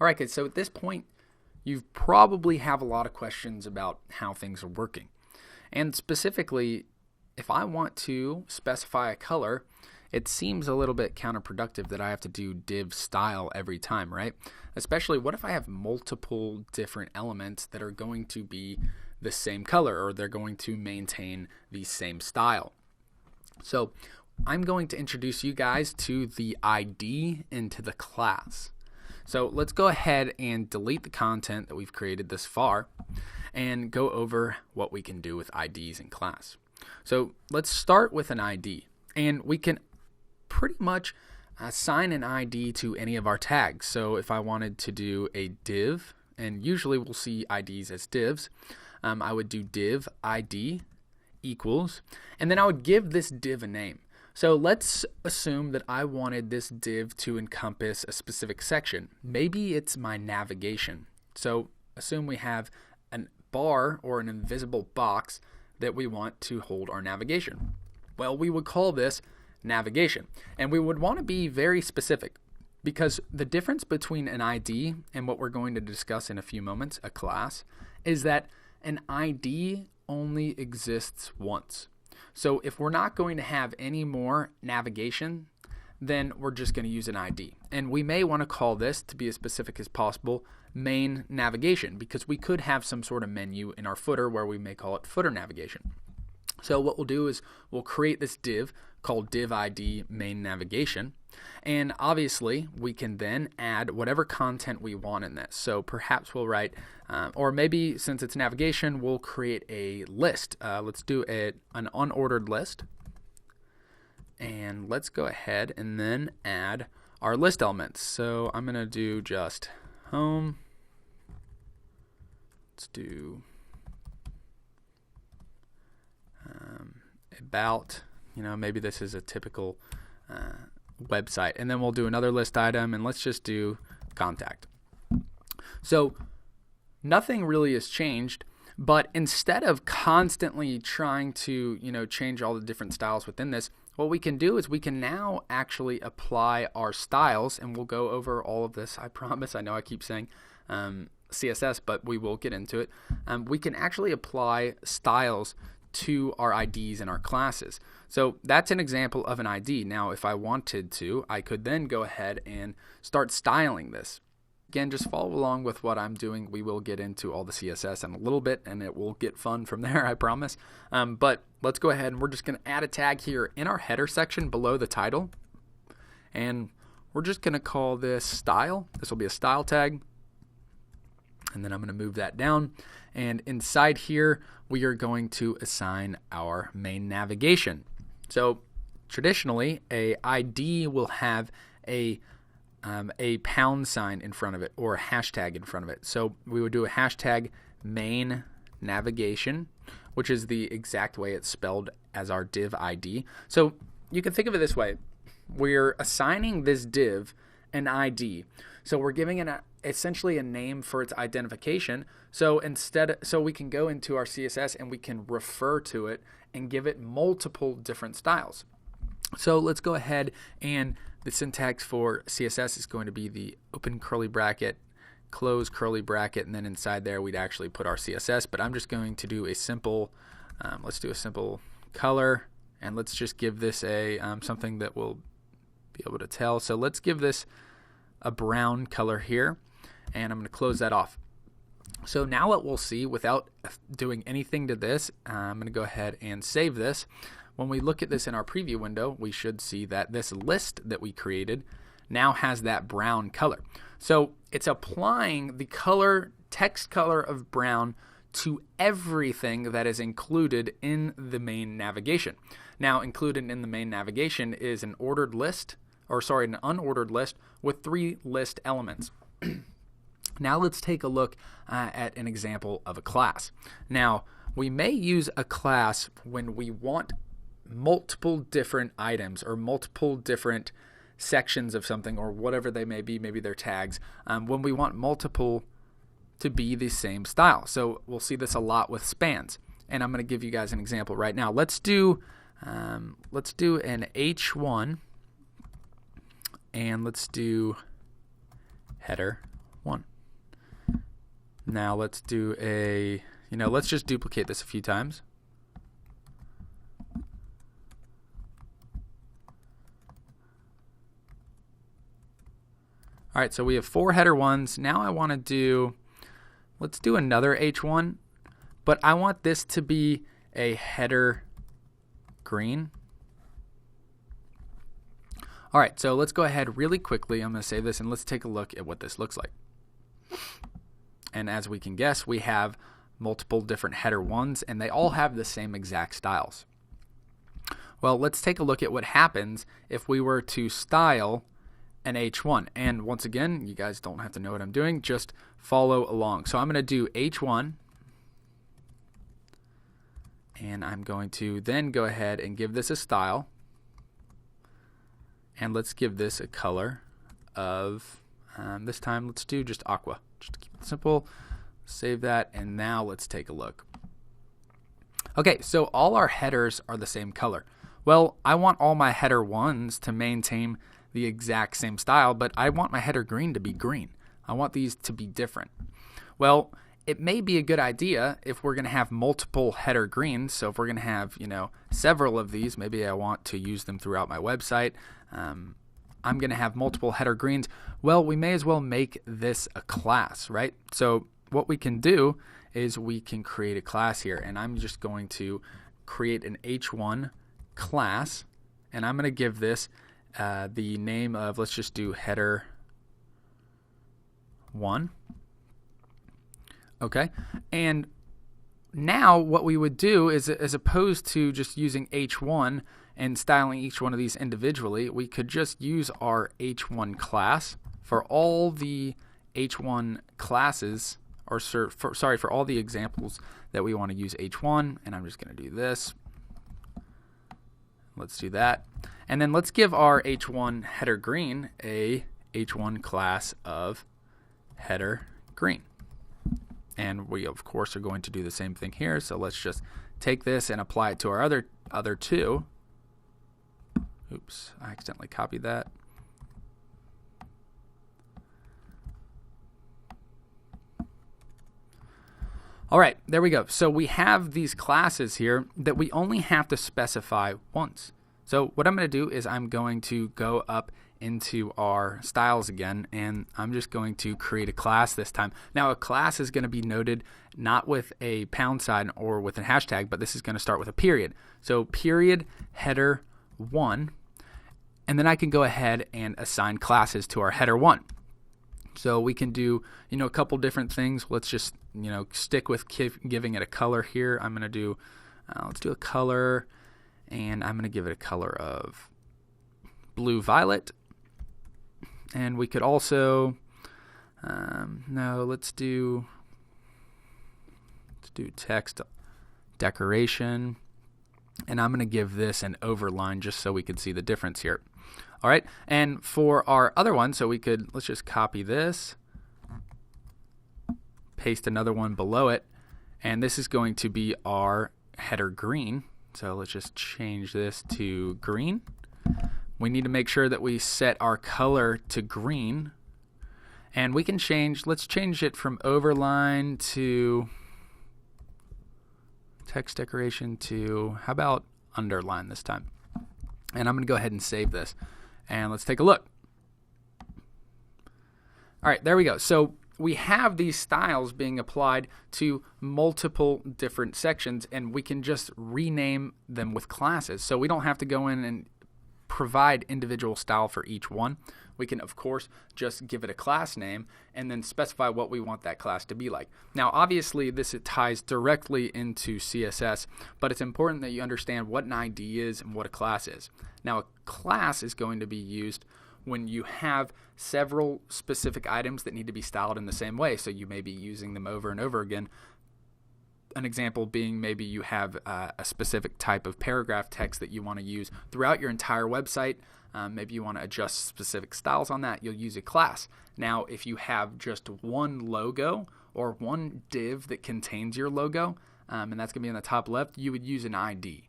All right, guys, so at this point, you probably have a lot of questions about how things are working. And specifically, if I want to specify a color, it seems a little bit counterproductive that I have to do div style every time, right? Especially, what if I have multiple different elements that are going to be the same color, or they're going to maintain the same style? So I'm going to introduce you guys to the ID into the class. So let's go ahead and delete the content that we've created this far and go over what we can do with IDs in class. So let's start with an ID, and we can pretty much assign an ID to any of our tags. So if I wanted to do a div, and usually we'll see IDs as divs, I would do div ID equals, and then I would give this div a name. So let's assume that I wanted this div to encompass a specific section. Maybe it's my navigation. So assume we have a bar or an invisible box that we want to hold our navigation. Well, we would call this navigation. And we would want to be very specific, because the difference between an ID and what we're going to discuss in a few moments, a class, is that an ID only exists once. So if we're not going to have any more navigation, then we're just going to use an ID. And we may want to call this, to be as specific as possible, main navigation, because we could have some sort of menu in our footer where we may call it footer navigation. So what we'll do is we'll create this div called div ID main navigation, and obviously we can then add whatever content we want in this. So perhaps we'll write, or maybe since it's navigation, we'll create a list. Let's do an unordered list, and let's go ahead and then add our list elements. So I'm going to do just home. Let's do about, maybe this is a typical website, and then we'll do another list item, and let's just do contact. So nothing really has changed, but instead of constantly trying to change all the different styles within this, what we can do is we can now actually apply our styles, and we'll go over all of this. I promise. I know I keep saying CSS, but we will get into it. We can actually apply styles to our IDs and our classes. So that's an example of an ID. Now, if I wanted to, I could then go ahead and start styling this. Again, just follow along with what I'm doing. We will get into all the CSS in a little bit, and it will get fun from there, I promise. But let's go ahead, and we're just going to add a tag here in our header section below the title. And we're just going to call this style. This will be a style tag. And then I'm going to move that down. And inside here, we are going to assign our main navigation. So traditionally, a ID will have a pound sign in front of it, or a hashtag in front of it. So we would do a hashtag main navigation, which is the exact way it's spelled as our div ID. So you can think of it this way. We're assigning this div an ID. So we're giving it essentially a name for its identification. So we can go into our CSS and we can refer to it and give it multiple different styles. So let's go ahead, and the syntax for CSS is going to be the open curly bracket, close curly bracket, and then inside there we'd actually put our CSS. But I'm just going to do a simple, let's do a simple color, and let's just give this a something that we'll be able to tell. So let's give this a brown color here, and I'm going to close that off. So now what we'll see, without doing anything to this, I'm going to go ahead and save this. When we look at this in our preview window, we should see that this list that we created now has that brown color. So it's applying the text color of brown to everything that is included in the main navigation. Now, included in the main navigation is an unordered list with 3 list elements. Now let's take a look at an example of a class. Now, we may use a class when we want multiple different items or multiple different sections of something, or whatever they may be, maybe they're tags, when we want multiple to be the same style. So we'll see this a lot with spans, and I'm going to give you guys an example right now. Let's do an H1, and let's do header 1. Now let's do let's just duplicate this a few times. All right, so we have 4 header 1s. Now I want to let's do another H1, but I want this to be a header green. All right, so let's go ahead really quickly. I'm going to save this and let's take a look at what this looks like. And as we can guess, we have multiple different header 1s and they all have the same exact styles. Well, let's take a look at what happens if we were to style an H1. And once again, you guys don't have to know what I'm doing, just follow along. So I'm going to do H1 and I'm going to then go ahead and give this a style. And let's give this a color of, this time let's do just aqua. Just to keep it simple. Save that, and now let's take a look. Okay, so all our headers are the same color. Well, I want all my header 1s to maintain the exact same style, but I want my header green to be green. I want these to be different. Well, it may be a good idea if we're going to have multiple header greens. So if we're going to have, several of these, maybe I want to use them throughout my website. I'm going to have multiple header greens. Well, we may as well make this a class, right? So what we can do is we can create a class here, and I'm just going to create an H1 class, and I'm going to give this the name of, let's just do header 1. Okay, and now what we would do is, as opposed to just using H1 and styling each one of these individually, we could just use our H1 class for all the H1 classes, or for all the examples that we want to use H1, and I'm just going to do this. Let's do that. And then let's give our H1 header green a H1 class of header green. And we, of course, are going to do the same thing here. So let's just take this and apply it to our other 2. Oops, I accidentally copied that. All right, there we go. So we have these classes here that we only have to specify once. So what I'm going to do is I'm going to go up into our styles again, and I'm just going to create a class this time. Now a class is going to be noted not with a pound sign or with a hashtag, but this is going to start with a period. So period header 1, and then I can go ahead and assign classes to our header 1. So we can do a couple different things. Let's just stick with giving it a color here. I'm going to do let's do a color, and I'm going to give it a color of blue violet. And we could also, let's do text decoration. And I'm going to give this an overline just so we can see the difference here. All right. And for our other one, so let's just copy this, paste another one below it. And this is going to be our header green. So let's just change this to green. We need to make sure that we set our color to green, and we can let's change it from overline to text decoration to, how about underline this time? And I'm going to go ahead and save this, and let's take a look. All right, there we go. So we have these styles being applied to multiple different sections, and we can just rename them with classes. So we don't have to go in and provide individual style for each one. We can, of course, just give it a class name and then specify what we want that class to be like. Now, obviously, this ties directly into CSS, but it's important that you understand what an ID is and what a class is. Now, a class is going to be used when you have several specific items that need to be styled in the same way, so you may be using them over and over again. An example being maybe you have a specific type of paragraph text that you want to use throughout your entire website. Maybe you want to adjust specific styles on that. You'll use a class. Now, if you have just one logo or one div that contains your logo, and that's going to be in the top left, you would use an ID.